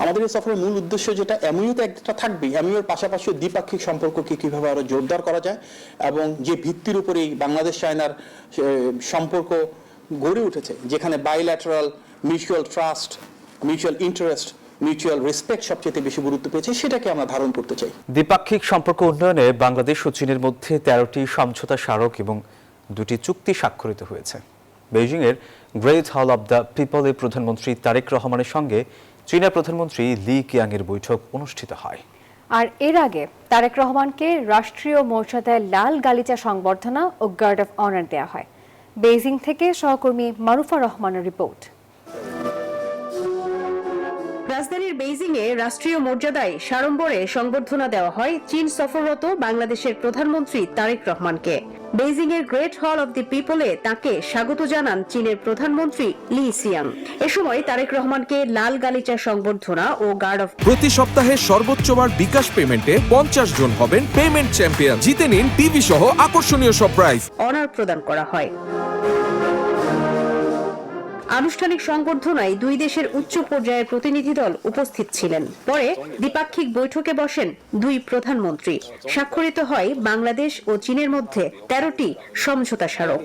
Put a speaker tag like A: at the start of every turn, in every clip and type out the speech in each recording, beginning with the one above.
A: আমাদের এই সফরের মূল উদ্দেশ্য যেটা এমইউতে একটা থাকবে, এমইউর পাশাপাশি দ্বিপাক্ষিক সম্পর্ককে কিভাবে আরো জোরদার করা যায় এবং যে ভিত্তির উপরেই বাংলাদেশ চায়নার সম্পর্ক গড়ে উঠেছে, যেখানে bilateral mutual trust, mutual interest, mutual respect সবচেয়ে বেশি গুরুত্ব পেয়েছে, সেটাকে আমরা ধারণ করতে চাই।
B: দ্বিপাক্ষিক সম্পর্ক উন্নয়নে বাংলাদেশ ও চীনের মধ্যে 13টি সমঝোতা স্মারক এবং 2টি চুক্তি স্বাক্ষরিত হয়েছে। বেইজিংয়ের গ্রেট হল অব দ্য পিপলে প্রধানমন্ত্রী তারেক রহমানের সঙ্গে চীনের প্রধানমন্ত্রী লি কিয়াংয়ের বৈঠক অনুষ্ঠিত হয়।
C: আর এর আগে তারেক রহমানকে রাষ্ট্রীয় মর্যাদায় লাল গালিচা সংবর্ধনা ও গার্ড অফ অনার দেওয়া হয়। বেইজিং থেকে সহকর্মী মারুফা রহমানের রিপোর্ট।
D: রাজধানীর বেইজিংয়ে রাষ্ট্রীয় মর্যাদায় সাড়ম্বরে সংবর্ধনা দেওয়া হয় চীন সফররত বাংলাদেশের প্রধানমন্ত্রী তারেক রহমানকে। বেইজিংয়ের গ্রেট হল অব দি পিপলে তাকে স্বাগত জানান চীনের প্রধানমন্ত্রী লি সিয়াং। এ সময় তারেক রহমানকে লাল গালিচা সংবর্ধনা ও গার্ড অফ
E: প্রতি সপ্তাহে সর্বোচ্চবার বিকাশ পেমেন্টে 50 জন হবেন পেমেন্ট চ্যাম্পিয়ন। জিতে নিন টিভি সহ আকর্ষণীয় সব প্রাইজ
D: অনার প্রদান করা হয়। আনুষ্ঠানিক সংবর্ধনায় দুই দেশের উচ্চ পর্যায়ের প্রতিনিধি দল উপস্থিত ছিলেন। পরে দ্বিপাক্ষিক বৈঠকে বসেন দুই প্রধানমন্ত্রী। স্বাক্ষরিত হয় বাংলাদেশ ও চীনের মধ্যে 13টি সমঝোতা স্মারক।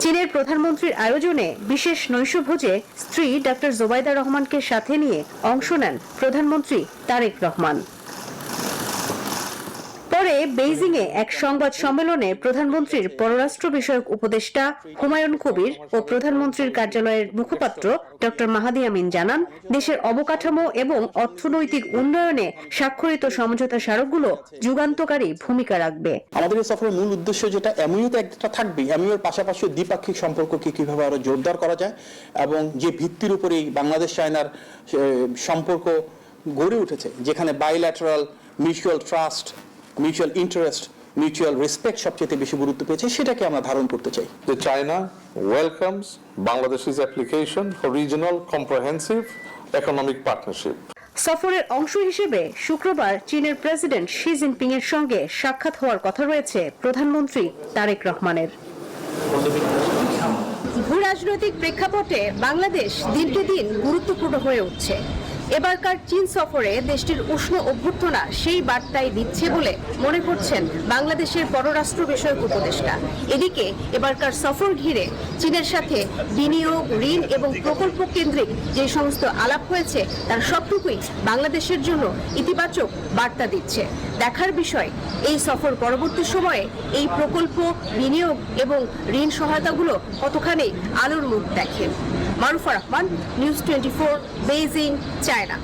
D: চীনের প্রধানমন্ত্রীর আয়োজনে বিশেষ নৈশভোজে স্ত্রী ডক্টর জোবাইদা রহমানকে সাথে নিয়ে অংশ নেন প্রধানমন্ত্রী তারেক রহমান। পরে বেইজিংয়ে এক সংবাদ সম্মেলনে প্রধানমন্ত্রীর পররাষ্ট্র বিষয়ক উপদেষ্টা হুমায়ুন কবির ও প্রধানমন্ত্রীর কার্যালয়ের মুখপাত্র ডক্টর মাহাদি আমিন জানান, দেশের অবকাঠামো এবং অর্থনৈতিক উন্নয়নে স্বাক্ষরিত সমঝোতা স্মারকগুলো যুগান্তকারী ভূমিকা রাখবে।
A: আমাদের এই সফরের মূল উদ্দেশ্য যেটা এমইউতে একটা থাকবে, এমইউর পাশাপাশি দ্বিপাক্ষিক সম্পর্ককে কিভাবে আরো জোরদার করা যায় এবং যে ভিত্তির উপরেই বাংলাদেশ চায়নার সম্পর্ক গড়ে উঠেছে, যেখানে bilateral mutual trust, mutual interest, mutual respect সবচেয়ে বেশি গুরুত্ব পেয়েছে, সেটাকে আমরা ধারণ করতে চাই।
F: China welcomes Bangladesh's application for regional comprehensive economic partnership.
D: সফরের অংশ হিসেবে শুক্রবার চীনের প্রেসিডেন্ট শি জিনপিং এর সঙ্গে সাক্ষাৎ হওয়ার কথা রয়েছে প্রধানমন্ত্রী তারেক রহমানের। ভূরাজনৈতিক প্রেক্ষাপটে বাংলাদেশ দিনকে দিন গুরুত্বপূর্ণ হয়ে উঠছে। এবারকার চীন সফরে দেশটির উষ্ণ অভ্যর্থনা সেই বার্তাই দিচ্ছে বলে মনে করছেন বাংলাদেশের পররাষ্ট্র বিষয়ক উপদেষ্টা। এদিকে এবারকার সফর ঘিরে চীনের সাথে বিনিয়োগ, ঋণ এবং প্রকল্প কেন্দ্রিক যে সমস্ত আলাপ হয়েছে তার সবটুকুই বাংলাদেশের জন্য ইতিবাচক বার্তা দিচ্ছে। দেখার বিষয় এই সফর পরবর্তী সময়ে এই প্রকল্প, বিনিয়োগ এবং ঋণ সহায়তাগুলো কতখানি আলোর মুখ দেখেন। Marufa Rahman, news 24, Beijing, China.